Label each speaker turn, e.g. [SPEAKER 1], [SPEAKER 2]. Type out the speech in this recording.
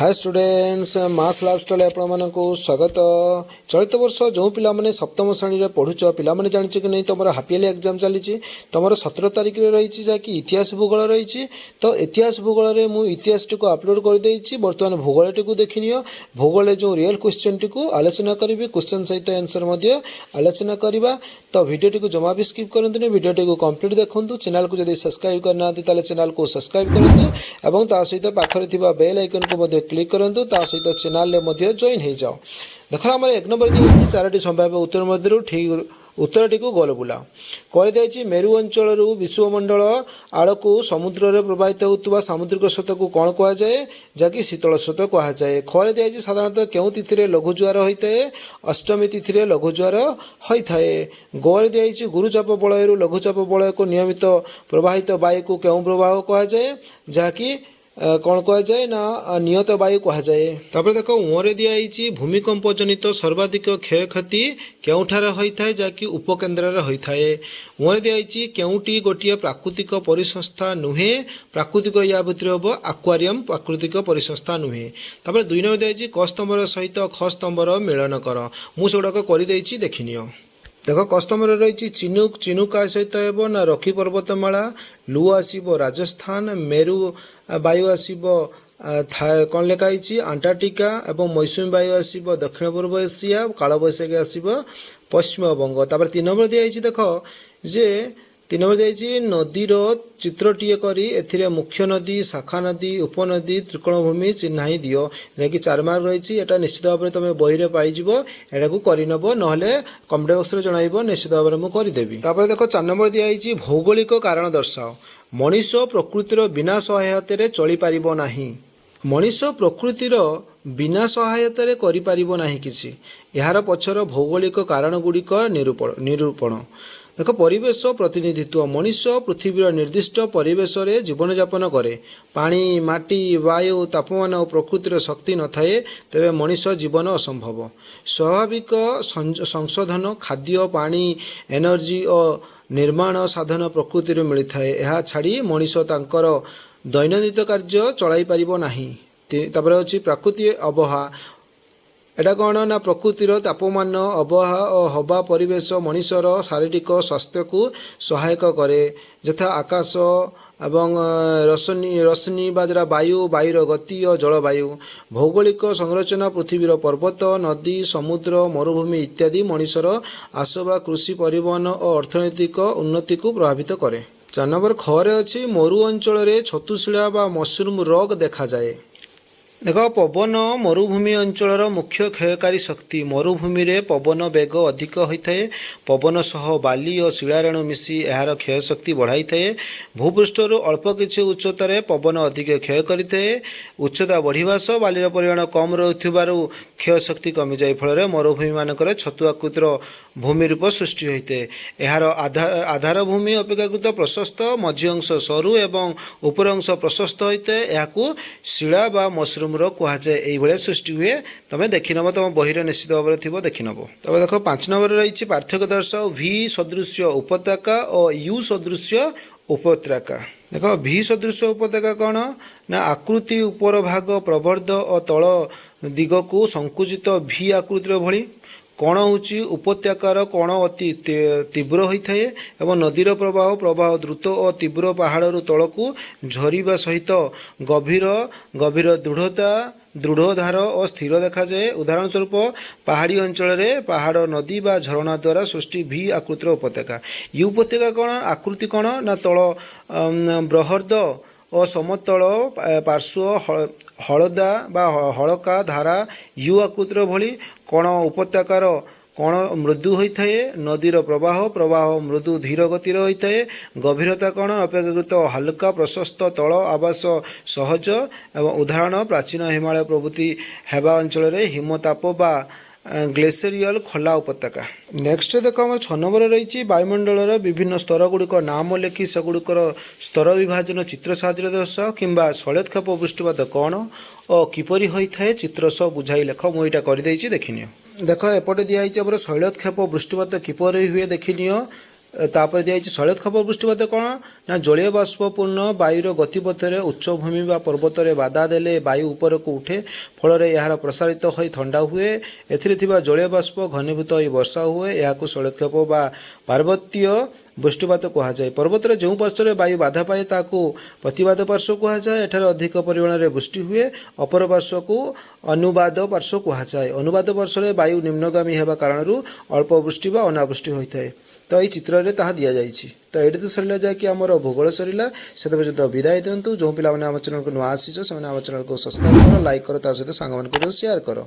[SPEAKER 1] Hi students मास lifestyle आपको स्वागत। चलित वर्ष जो पिलाने सप्तम श्रेणी में पढ़ुच पिलाने जानिच कि नहीं तुम हाफ इयरली एग्जाम चली तुम 17 तारिख में रही जहाँकि इतिहास भूगोल रही। तो इतिहास भूगोल में मुझे इतिहास टी अपलोड करदे बर्तमान भूगोल टी देखनी भूगोल जो रियल क्वेश्चन टी आलोचना करी क्वेश्चन सहित आंसर आलोचना करवा। तो वीडियो टी जमा भी स्किप करते वीडियो टी कंप्लीट देखूँ। चैनल को जब सब्सक्राइब करना चैनल को सब्सक्राइब करूँ सहित पाखे बेल आइकन को क्लिक करूँ सहित चैनल में जॉइन हो जाओ। देख आम एक नंबर दी चारोटी संभाव्य उत्तर मध्य ठीक उत्तर टी गोल बुला कर मेरु अंचल विश्वमंडल आड़ को समुद्र में प्रवाहित होता सामुद्रिक स्रोत को कौन कहुए जहाँकि शीतल स्रोत कहुए। खर दी साधारणतः क्यों तिथि लघु ज्वार होता है अष्टमी तिथि लघु ज्वार होता है। गोल दी गुरुचाप बलय लघुचाप बलय को नियमित प्रवाहित वायु को क्यों प्रवाह कहुए जहाँकि कौन कहुए ना नियत वायु कहुए। तापर देख उरे दिखाई भूमिकंप जनित सर्वाधिक क्षय क्षति केउठार होता है जहाँकि उपकेन्द्र होता है। उरे दिखाई केउटी गोटे प्राकृतिक परिसंस्था नुहे प्राकृतिक या भितर हम आक्वारियम प्राकृतिक परिसंस्था नुहे। तापर 2 नंबर दिखाई क स्तंभर सहित ख स्तंभर मिलन कर मुझे करदे देखनी। देख क स्तंभ रही चिनुक चिनुक सहित ना रखी पर्वतमाला लु आसब राजस्थान मेरु वायु आसब कौन लिखाई अंटार्कटिका एवं मौसुमी वायु आसब दक्षिण पूर्व एशिया काल बैशाखी आसब पश्चिम बंग। तापर 3 नंबर दिखाई देख जे 3 नंबर दिखाई नदीर चित्रटीए करी एथिरे मुख्य नदी शाखा नदी उपनदी त्रिकोणभूमि चिन्हाई दियो जहाँकि 4 मार्क रही। एटा निश्चित भाव में तुम बही में पाइज एटा को करनब ना कमेंट बॉक्स में जनइब निश्चित भाव में मुझे करदेवी। तापर देख 4 नंबर दिखाई भौगोलिक कारण दर्शाओ मनीष प्रकृतिर बिना सहायतार चली पारिबो नाही। मनीष प्रकृतिर बिना सहायतार करि पारिबो नाही किछि यार पछर भौगोलिक कारण गुड़िक निरूपण देख परिवेश प्रतिनिधित्व मनीष पृथ्वीर निर्दिष्ट परिवेश रे जीवन यापन करे पानी माटी वायु तापमान और प्रकृतिर शक्ति न थाए तेबे मनीष जीवन असंभव। स्वाभाविक संशोधन खाद्य पानी एनर्जी और निर्माण साधन प्रकृति मिलता है यह छाड़ी मनीष तांकर दैनंदिन कार्य चलाई पारिबो नाही। तापर अछि प्रकृति अबहा एटा कौन ना प्रकृतिर तापमान अबहा और हवा परिवेश मनीषर शारीरिक स्वास्थ्य को सहायक करे यथा आकाश एवं रश्मि बाजरा वायु वायुर गति और जलवायु भौगोलिक संरचना पृथ्वीर पर्वत नदी समुद्र मरुभूमि इत्यादि मनीषर आसवा कृषि परिवहन और अर्थनैतिक उन्नति को प्रभावित करे। 4 नंबर खरे अच्छी मरु अंचल छतुशिला व मशरूम रोग देखा जाए। देख पवन मरुभूमि अंचल मुख्य क्षयकारी शक्ति मरुभूमि रे पवन बेग अधिक होता है पवन सह बाली और शिलारेणु मिसी यार क्षय शक्ति बढ़ाई थाए। भूपृष्ठर अल्प किछि उच्चतार पवन अधिक क्षय करें उच्चता बढ़िया सह बालीर परिमाण कम रही क्षय शक्ति कमी जाए फल मरुभूमि मानक छतुआकृतिर भूमि रूप सृष्टि होता है। यार आधार भूमि अपेक्षाकृत प्रशस्त मझी अंश सरू एवं उपर अंश प्रशस्त होता है यह शिला व मशरूम कहुए ये सृष्टि हुए तुम देखनब तुम बही निश्चित भाव में थी देखनब। तब देख 5 नंबर रही पार्थक्य दर्शाओ V सदृश उपत्यका और U सदृश उपत्यका। देख V सदृश उपत्यका कौन ना आकृति उपर भाग प्रवर्ध और तल दिग को संकुचित V आकृतिर भली कण होची उपत्यकार कण अति तीव्र होता है एवं नदीर प्रवाह प्रवाह द्रुत और तीव्र पहाड़ तल को झरिबा सहित गभीर गभीर दृढ़धार और स्थिर देखा जाए। उदाहरण स्वरूप पहाड़ी अंचल में पहाड़ नदी बा झरणा द्वारा सृष्टि V आकृतिर उपत्यका। यू उपत्यका कौन आकृति कौन ना तल बृहद और समतल पार्श्व हलदा बा हलका धारा यू आकृतिर भली कण उपत्यकार कण मृदु होता है नदीर प्रवाह प्रवाह मृदु धीर गतिर होता है गभीरता कण अपेक्षाकृत हल्का प्रशस्त तल आवास सहज एवं उदाहरण प्राचीन हिमालय प्रभृति हेबा अंचल में हिमताप बा ग्लेशियरियल खोला उपत्यका। नेक्स्ट देख आम 6 नंबर रही वायुमंडल विभिन्न स्तर गुड़िक नाम लेखि सेगुड़िकर स्तर विभाजन चित्र साहाय्य दर्शाओ किंबा शैलक्षेप वृष्टिपात कौन और किपरि होता है चित्र सह बुझाई लेख मुझे करदे देखनी। देख एपटे दिखाई शैलक्षेप वृष्टिपात किपरि हुए देखनी तापर दिखाई शैलोत्क्षेप वृष्टिपात कौन ना जलीय बाष्पूर्ण वायुर गतिपथ में उच्चभूमि व पर्वत में बाधा देले वायु ऊपर को उठे फल यार प्रसारित हो ठंडा हुए जलीय बाष्प घनीभूत हो वर्षा हुए या शैलोत्क्षेप व पार्वतीय वृष्टिपात कहुए पर्वत जो पार्श्व वायु बाधा पाए ताकू प्रतिवाद पार्श्व कहुए एठार अधिक परिमाण में वृष्टि हुए अपर पार्श्व को अनुवाद पार्श्व कहुए अनुवाद पार्श्व में वायु निम्नगामी होगा कारण अल्प वृष्टि व अनावृष्टि होता है तो ये चित्र में ताहा दि जाइए तो ये तो सरला जाकि आमर भूगोल सरला से पर्यटन विदाय दिंतु जो पिला आम चैनल को नुआ आसी से आम चैनल को सब्सक्राइब कर लाइक कर सहित सांग शेयर कर।